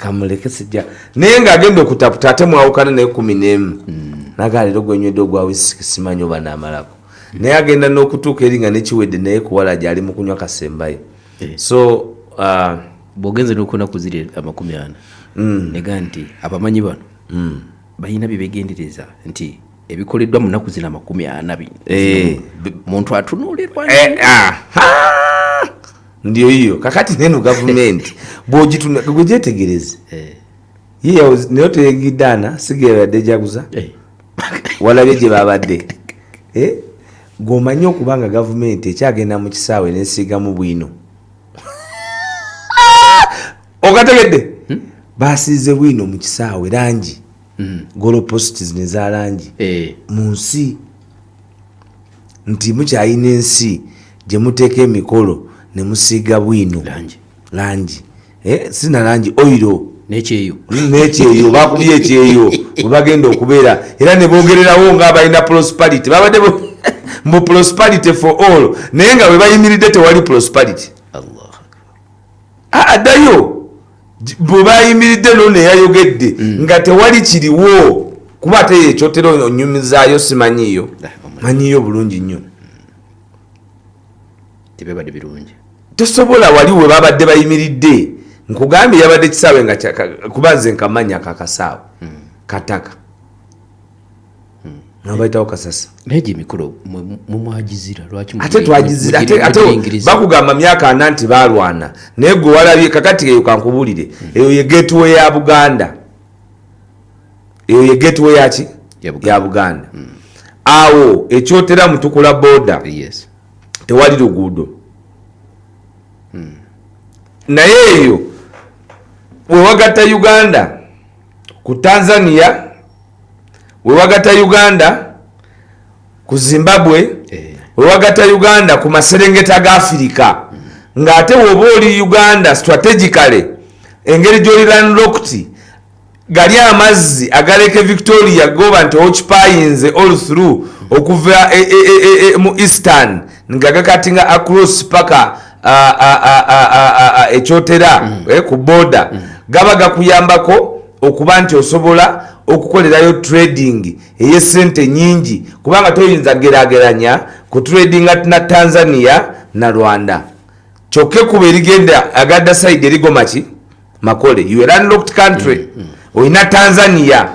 kamuleke sijja naye ng'agenda okutaputa ate mwawukana naye 11 nagalero gwenywedde ogwa wisiki simanyi oba naamalako naye agenda n'okutuuka eri nga nekiwedde naye kuwala gyali mu kunywa kasembayo so bw'ogenze n'okunaku ziri 40 nega nti abamanyi bano balina bye begendereza nti ebikoleddwa mu nnaku zina 40 muntu atunuulirwa ndio hiyo kakati neno government bwogyetegereze ye nayo tegiddaana sigera jaguza walabye gye babadde gwomanyi okubanga gavumenti ekyagenda mu kisaawe nesiigamu bwino okategedde basiize bwino mu kisaawe langi goloposts neza langi mu nsi nti mukyayina ensi gye muteeka emikolo ne musiiga bwino langi sina langi oiro n'ekyeyo bakubye ekyeyo bwe bagenda okubeera era ne boogererawo ng'abalina prosperity babadde mu prosperity for all naye nga bwe bayimiridde tewali prosperity addayo bwe bayimiridde none yayogedde nga tewali kiriwo kuba ate ekyotero onyumizaayo simanyiyo manyiyo bulungi nnyo tebabadde birungi tosobola wali we babadde bayimiridde nkugambye yabadde kisaawe nga kuba nze nkamanya kakasaawe kataka nabayitawo kasasa naye emikolo mumwagizira lwaki ate twagizira ate bakugamba myaka 4 nti balwana naye gwe walabye kakati eyo kankubulire eyo ye gateway ya Buganda eyo ye gateway yaki ya Buganda awo ekyotera mutukula boda tewali luguudo naye eyo wewagatta Uganda ku Tanzania wewagatta Uganda ku Zimbabwe wewagatta Uganda ku maserengeta ga Africa ng'ate woba oli Uganda strategically engeri gy'oli landlocked gali amazzi agaleke Victoria goba nti okipayinze all through okuva mu Eastern nga gakatinga across paka ekyotera ku border gaba gakuyambako okuba nti osobola okukolerayo trading ey'essente nyingi kubanga toyinza geraageranya ku trading na Tanzania na Rwanda kyokka kuba erigenda agadda side erigoma ki makole you are landlocked country oyina Tanzania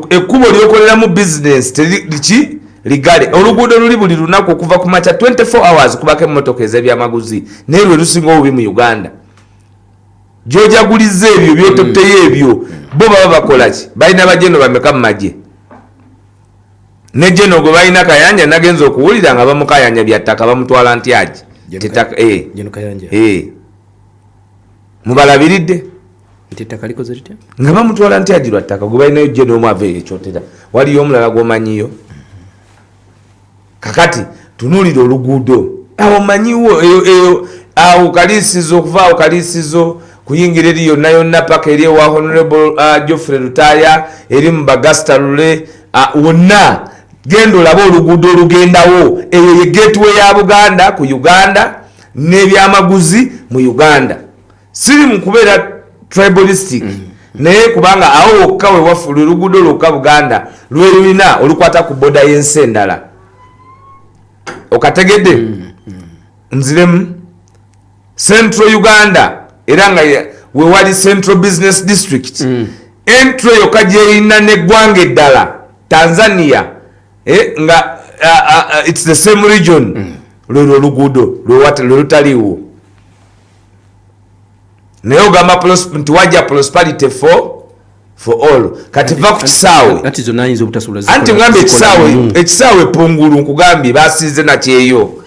ekkubo lyokoleramu business teriki ligale oluguudo luli buli lunaku okuva ku macha 24 hours kubako emmotoka ez'ebyamaguzi naye lwe lusinga obubi mu Uganda gyojaguliza ebyo byototteyo ebyo bo baba bakola ki balina bajeno bameka mu magye ne jeno gwe balina Kayanja nagenza okuwulira nga bamukayanja byattaka bamutwala ntyaji tetaka mubalabiridde nga bamutwala ntyaji lwa ttaka gwe balinayo jeno omu ava ekyotera waliyo omulala gwomanyiyo kakati tunuulira oluguudo awo manyiwo eyo awo kalisizo okuvaawo kalisizo kuyingira eri yonna yonna paka eri ewa Honorable Geoffrey Lutaya eri mu Bagasta Lule wonna genda olabe oluguudo olugendawo eyo ye gateway ya Buganda ku Uganda n'ebyamaguzi mu Uganda siri mu kubeera tribalistic naye kubanga awo wokka we wafula oluguudo lwokka Buganda lwe lulina olukwata ku boda y'ensi endala okategedde nziremu Central Uganda era nga we wali Central Business District entry yokka gyeyina n'eggwanga eddala Tanzania nga it's the same region lwe oluguudo lwe lutaliwo naye ogamba nti wajja prosperity for all kati va ku kisaawe anti ngambe ekisaawe pungulu nkugambye basiize nakyeyo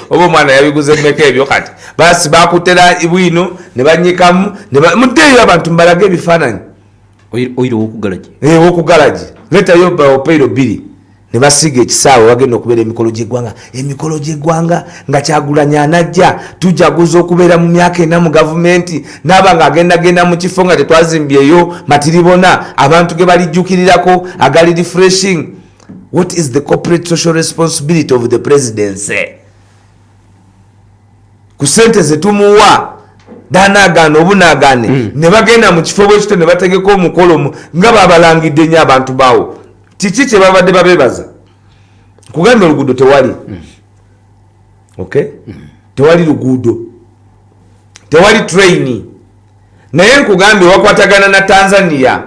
oba omwana yabiguze mmeka ebyo kati basi bakutera bwino ne banyikamu muddeeyo abantu mbalaga ebifaananyi wokugalagi letayo opeyiro 2 ne basiga ekisaawe bagenda okubeera emikolo gy'eggwanga nga Kyagulanyi anajja tujaguza okubeera mu myaka 4 mu gavumenti n'aba nga agenda mu kifo nga tetwazimbyeyo matiribona abantu ge balijjukirirako agali refreshing. What is the corporate social responsibility of the presidency? Ku sente ze tumuwa danagana obunagane ne bagenda mu kifo bwekito ne bategeka omukolo nga babalangidde nnyo abantu baawo kiki kye babadde babebaza kugambye oluguudo tewali okay tewali luguudo tewali traini naye nkugambye wakwatagana na Tanzania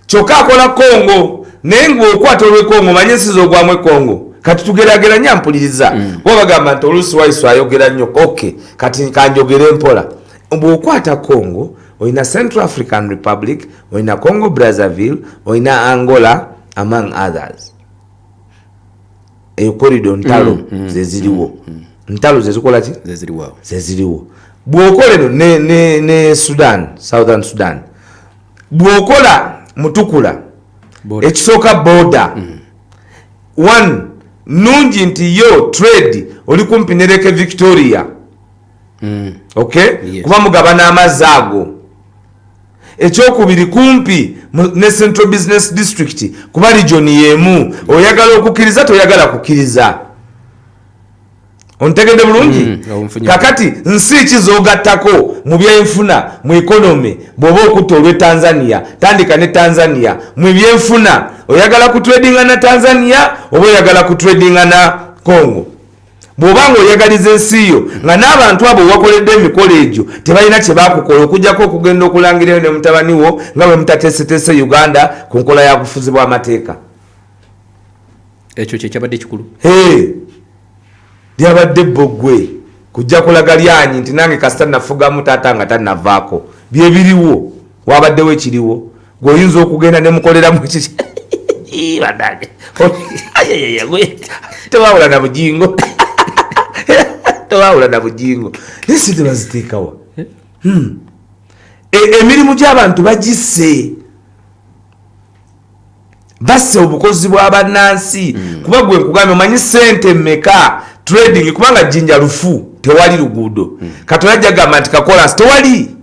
kyokka akola Congo naye ng'okwata olw'ekongo manye ensi z'ogwamu ekongo kati tugerageranya mpuliriza wabagamba nti oluusi waisu ayogera nnyo okay kati kanjogere mpola bw'okwata Congo oyina Central African Republic oyina Congo Brazzaville oyina Angola among others eyo corridor ntalo zeziriwo ntalo zezikola ki zeziriwo bw'okola eno ne Sudan Southern Sudan bw'okola mutukula ekisooka border one nungi nti yo trade oli kumpi ne Lake Victoria okay yes. Kuba mugabana amazzi ago ekyokubiri kumpi ne Central Business District kuba region yemu oyagala okukkiriza toyagala kukkiriza ontegede bulungi kakati nsi kizogattako mu byenfuna mu economy bwoba okutta olw'e Tanzania tandika ne Tanzania mu byenfuna oyagala kutradinga na Tanzania oba oyagala kutradinga na Congo bw'obanga oyagaliza ensi yo nga n'abantu abo wakoledde emikolo egyo tebalina kye bakukola okujjako okugenda okulangirayo ne mutabani wo nga bwe mutateeseteese Uganda ku nkola ya bufuzi bw'amateeka ekyo kyekyabadde kikulu lyabadde boggwe kujja kulaga lyanyi nti nange kasita nafugamu taata nga tannavaako byebiriwo wabaddewo ekiriwo gweoyinza okugenda ne mukoleramu badage tewawula na bujingo tewawula na bujingo esi tebaziteekawa emirimu gy'abantu bagisse basse obukozi bw'abannansi kuba gwe nkugambye omanyi sente mmeka trading kubanga jjinja lufu tewali luguudo Katonda jagamba nti kakola tewali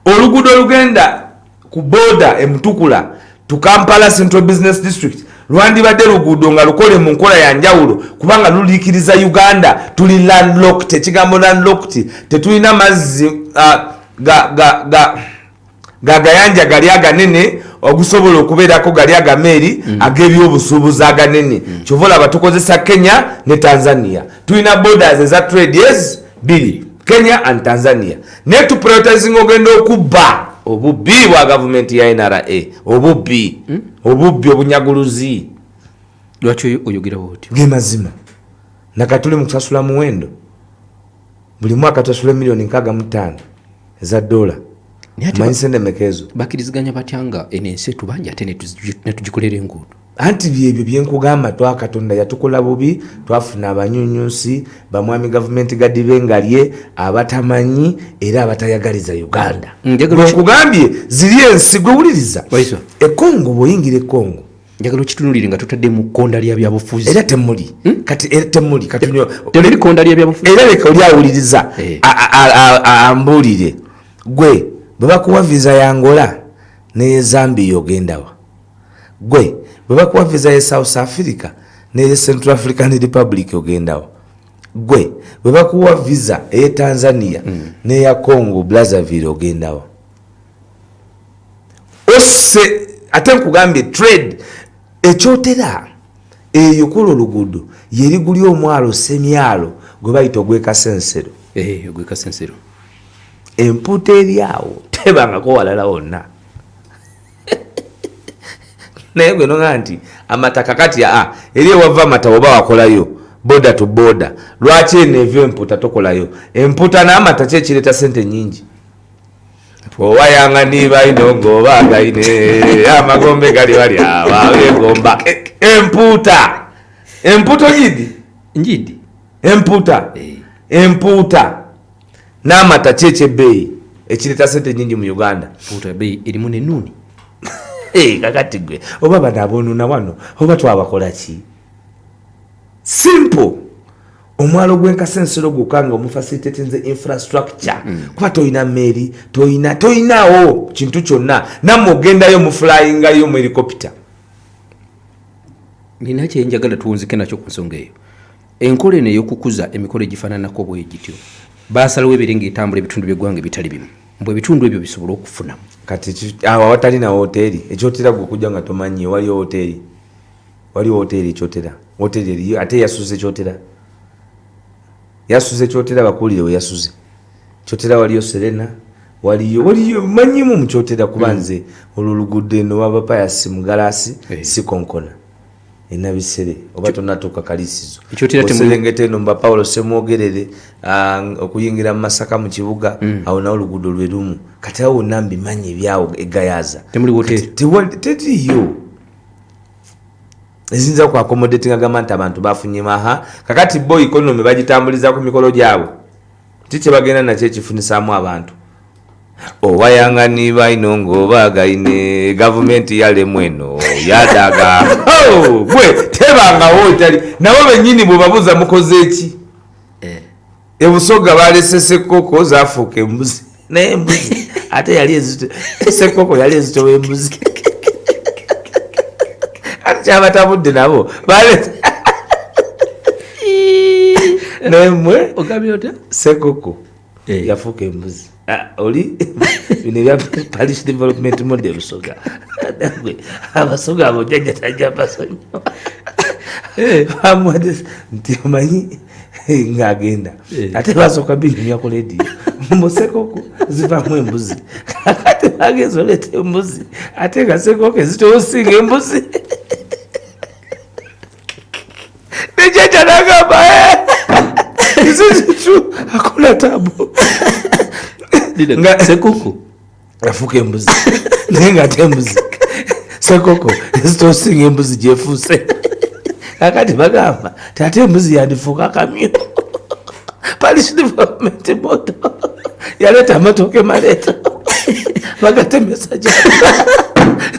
oluguudo olugenda ku border emutukula tu Kampala Central Business District lwandibadde luguudo nga lukole mu nkola ya njawulo kubanga luliikiriza Uganda tuli landlocked ekigambo landlocked tetulina mazzi gagayanja gali aganene okusobola okubeerako gali agameeri ag'ebyobusuubuzi aganene kyovola abatukozesa Kenya ne Tanzania tulina borders eza trade yes biri Kenya and Tanzania ne tu prioritizing ogenda okubba obubbi bwa government ya NRA obubbi obunyaguluzi lwaki oyogera bwoti gemazima nakatuli mu kusasula muwendo buli mwaka tusasula $65 eza dola manyisende mekezo bakiriziganya batyanga enense tubanja ate netugikolera enguudo anti byebyo byenkugamba twakatonda yatukola bubi twafuna abanyunyusi bamwami gavumenti gadibengalye abatamanyi era abatayagaliza Uganda nkugambye ziri ensi gwewuliriza ekongo bwoyingira ekongo njagala okitunulire nga tutadde mu kkonda lya byabufuzi era temuli kati temuli kati teri kkonda lya byabufuzi era leka oli awuliriza ambuulire gwe bwe bakuwa visa ya Angola ne Zambia ogendawa gwe bwe bakuwa visa ya South Africa ne Central African Republic ogendawa gwe bwe bakuwa visa ya Tanzania ne ya Congo Brazzaville ogendawa ose ate nkugambye trade ekyotera eyo kola oluguudo yeriguli omwalo semyalo gwe bayita ogwekasensero ogwekasensero emputa eryawo tebangako walala wonna naye gwe nonga nti amataka kati eri ewava amata oba wakolayo boda to boda lwaki enevyo emputa tokolayo emputa n'amata kyekireta sente nyingi owayanga niba ino ng'obaagaine amagombe gali wali ababegomba emputa njidi emputa n'amata kyekyebeeyi ekireta sente nyingi mu Uganda emputa beeyi erimu nennuuni kakati gwe oba bano aboonuna wano oba twabakola ki simple omwalo gw'enkasensero gukanga omufacilitatinze infrastructure kuba toyina meeri toyinawo kintu kyonna nammwe ogendayo muflyingayo mu helicopter nina kyenjagala tuwunzike nakyo ku nsonga eyo enkola eno ey'okukuza emikolo egifaananako bwe gityo basalawo ebirenga etambula ebitundu by'eggwanga bitali bimu mbwe ebitundu ebyo bisobola okufunamu kati awo awatali na hoteri ekyotera gwe okujja nga tomanyi waliwo hoteri ekyotera hoteri eriyo ate yasuze kyotera bakuulire we yasuze kyotera waliyo Serena waliyo manyimu mu kyotera kuba nze olwo oluguudo eno wabapayasi mu galasi si konkona enabisere oba tonatuuka kalisizo oserengeta eno mba Paulo Semwogerere okuyingira mu Masaka mu kibuga awo nawo oluguudo lwe lumu kati awo nambi manyi ebyawo egayaza teriyo ezinza ku accommodating agamba nti abantu bafunye maha kakati bo economy bagitambuliza ku mikolo gyabwe tiche bagenda nakyo ekifunisaamu abantu owayangani bainongo bagaine gavumenti yalemweno yadaga gwe tebangawo tali nabo benyini bwebabuza mukoze eki ebusoga balese sekoko zafuuka embuzi naye embuzi ate yali ezito sekoko yali ezito w'embuzi ate kyabatabudde nabo balese nemwe ogabyota sekoko yafuuka embuzi oli bino bya parish development model Busoga abasoga abo jajja tajja basonyo amwade nti omanyi ngagenda ate basoka bino yakola ediyo musekoko zivamu embuzi ate bagenzo lete embuzi ate gasekoko zitosinga embuzi nejajja nagamba izizitu akula tabu nga sekoko afuka embuzi naye nga ate embuzi sekoko ezitosinga embuzi gyefuuse kakati bagamba tate embuzi yandifuuka akamyu parish development moto yaleeta amatooke maleeta bagatemesa gya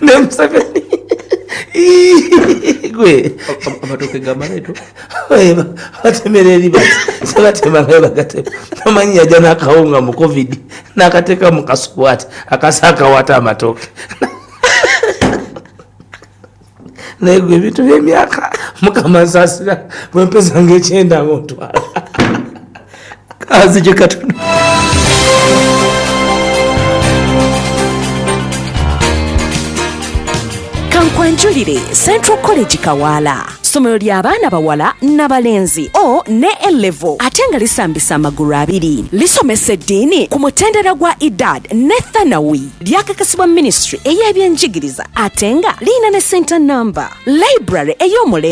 ne Museveni gwe amatoke gamaleeto batemera eri bati sebatemangayo bagatema omanyi yajja n'akawunga mu covid n'akateeka mu kasubwati akasa akawata amatooke naye gwe ebintu by'emyaka Mukama nsaasira bwempeza ng'ekyenda ng'otwala kazi gye katono kankwanjulire Central College Kawaala ssomero ly'abaana bawala n'abalenzi O ne A-level ate nga lisambisa amagulu abiri lisomesa eddiini ku mutendera gwa Idad ne Thanawi lyakakasibwa ministry ey'ebyenjigiriza ate nga liyina ne center number library ey'omulembe